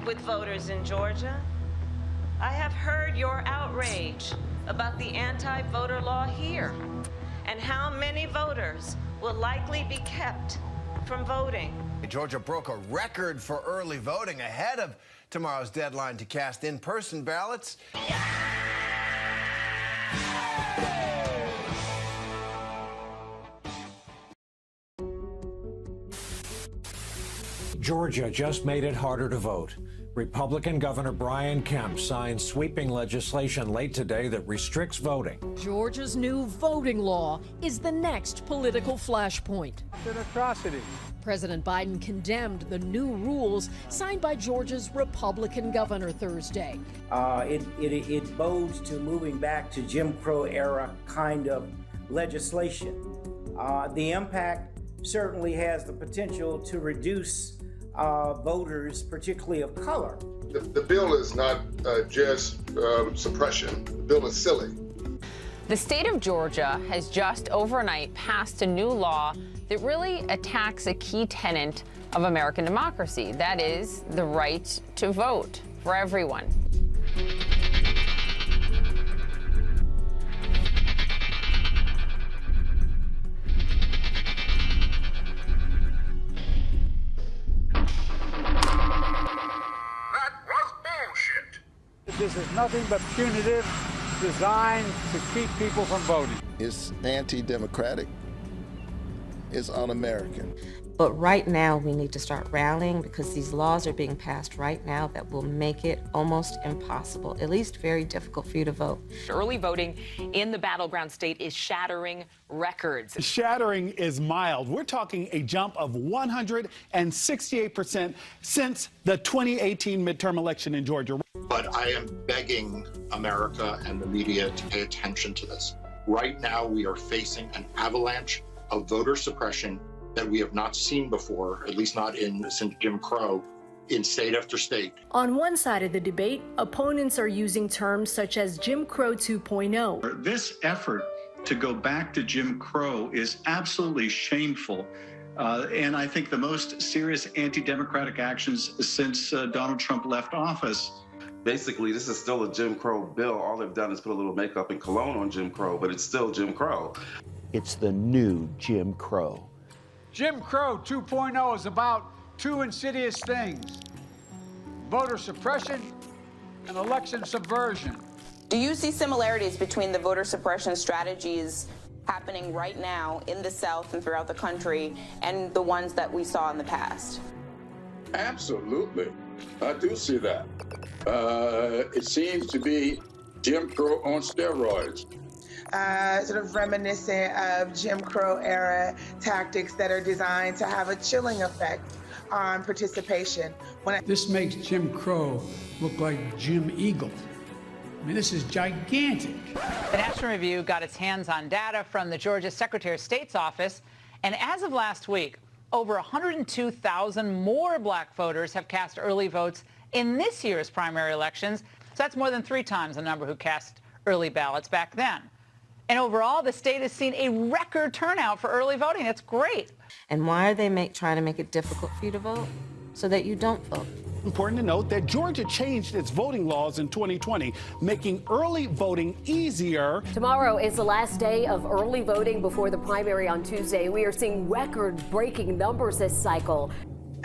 with voters in Georgia. I have heard your outrage about the anti-voter law here and how many voters will likely be kept from voting. Georgia broke a record for early voting ahead of tomorrow's deadline to cast in-person ballots. Georgia just made it harder to vote. Republican Governor Brian Kemp signed sweeping legislation late today that restricts voting. Georgia's new voting law is the next political flashpoint. It's an atrocity. President Biden condemned the new rules signed by Georgia's Republican governor Thursday. It bodes to moving back to Jim Crow era kind of legislation. The impact certainly has the potential to reduce voters, particularly of color. The bill is not just suppression. The bill is silly. The state of Georgia has just overnight passed a new law that really attacks a key tenet of American democracy. That is the right to vote for everyone. This is nothing but punitive, designed to keep people from voting. It's anti-democratic. It's un-American. But right now, we need to start rallying because these laws are being passed right now that will make it almost impossible, at least very difficult for you to vote. Early voting in the battleground state is shattering records. Shattering is mild. We're talking a jump of 168% since the 2018 midterm election in Georgia. But I am begging America and the media to pay attention to this. Right now, we are facing an avalanche of voter suppression that we have not seen before, at least not since Jim Crow, in state after state. On one side of the debate, opponents are using terms such as Jim Crow 2.0. This effort to go back to Jim Crow is absolutely shameful. And I think the most serious anti-democratic actions since Donald Trump left office. Basically, this is still a Jim Crow bill. All they've done is put a little makeup and cologne on Jim Crow, but it's still Jim Crow. It's the new Jim Crow. Jim Crow 2.0 is about two insidious things: voter suppression and election subversion. Do you see similarities between the voter suppression strategies happening right now in the South and throughout the country and the ones that we saw in the past? Absolutely. I do see that. It seems to be Jim Crow on steroids. Sort of reminiscent of Jim Crow era tactics that are designed to have a chilling effect on participation. This makes Jim Crow look like Jim Eagle. I mean, this is gigantic. The National Review got its hands on data from the Georgia Secretary of State's office, and as of last week, over 102,000 more black voters have cast early votes in this year's primary elections. So that's more than 3 times the number who cast early ballots back then. And overall, the state has seen a record turnout for early voting. That's great. And why are they trying to make it difficult for you to vote? So that you don't vote. Important to note that Georgia changed its voting laws in 2020, making early voting easier. Tomorrow is the last day of early voting before the primary on Tuesday. We are seeing record-breaking numbers this cycle.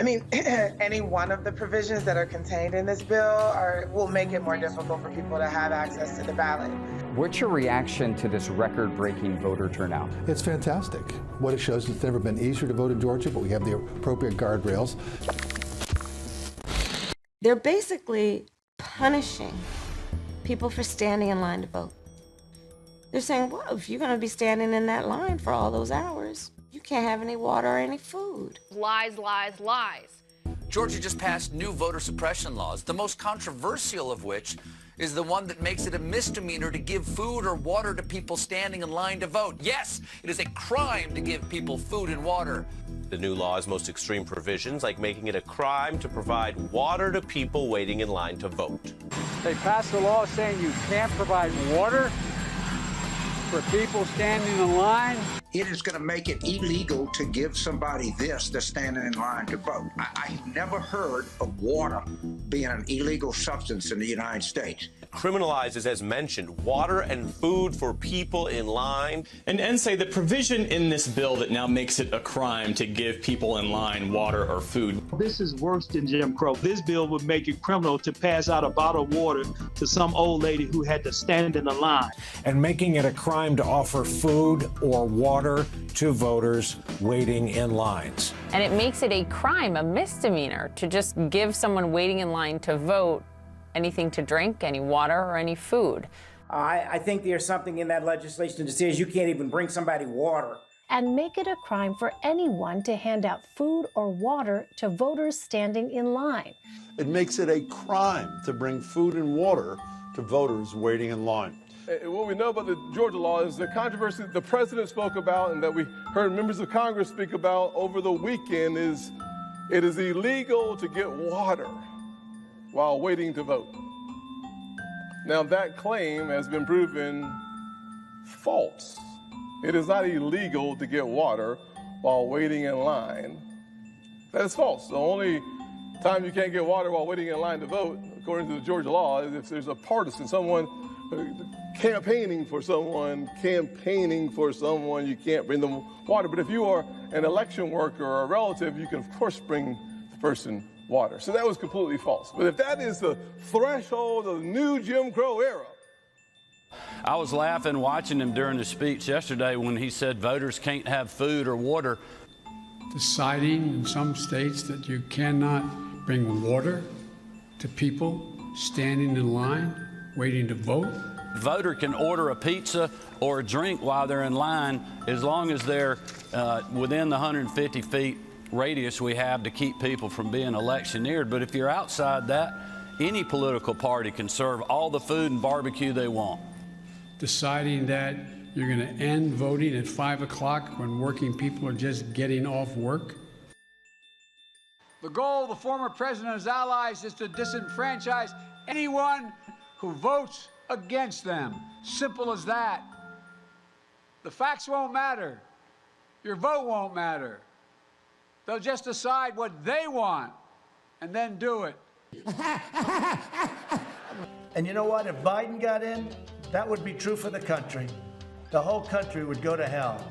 I mean, any one of the provisions that are contained in this bill will make it more difficult for people to have access to the ballot. What's your reaction to this record-breaking voter turnout? It's fantastic. What it shows is it's never been easier to vote in Georgia, but we have the appropriate guardrails. They're basically punishing people for standing in line to vote. They're saying, well, if you're going to be standing in that line for all those hours, you can't have any water or any food. Lies, lies, lies. Georgia just passed new voter suppression laws, the most controversial of which is the one that makes it a misdemeanor to give food or water to people standing in line to vote. Yes, it is a crime to give people food and water. The new law's most extreme provisions, like making it a crime to provide water to people waiting in line to vote. They passed a law saying you can't provide water. for people standing in line. It is going to make it illegal to give somebody this to stand in line to vote. I've never heard of water being an illegal substance in the United States. Criminalizes, as mentioned, water and food for people in line. And say the provision in this bill that now makes it a crime to give people in line water or food. This is worse than Jim Crow. This bill would make it criminal to pass out a bottle of water to some old lady who had to stand in the line. And making it a crime to offer food or water to voters waiting in lines. And it makes it a crime, a misdemeanor, to just give someone waiting in line to vote anything to drink, any water, or any food. I think there's something in that legislation that says you can't even bring somebody water. And make it a crime for anyone to hand out food or water to voters standing in line. It makes it a crime to bring food and water to voters waiting in line. What we know about the Georgia law is the controversy that the president spoke about and that we heard members of Congress speak about over the weekend is it is illegal to get water while waiting to vote. Now that claim has been proven false. It is not illegal to get water while waiting in line. That is false. The only time you can't get water while waiting in line to vote, according to the Georgia law, is if there's a partisan, someone campaigning for someone, you can't bring them water. But if you are an election worker or a relative, you can, of course, bring the person water. So that was completely false. But if that is the threshold of the new Jim Crow era. I was laughing watching him during the speech yesterday when he said voters can't have food or water. Deciding in some states that you cannot bring water to people standing in line, waiting to vote. The voter can order a pizza or a drink while they're in line as long as they're within the 150 feet radius we have to keep people from being electioneered. But if you're outside that, any political party can serve all the food and barbecue they want. Deciding that you're going to end voting at 5 o'clock when working people are just getting off work. The goal of the former president and his allies is to disenfranchise anyone who votes against them. Simple as that. The facts won't matter. Your vote won't matter. They'll just decide what they want and then do it. And you know what? If Biden got in, that would be true for the country. The whole country would go to hell.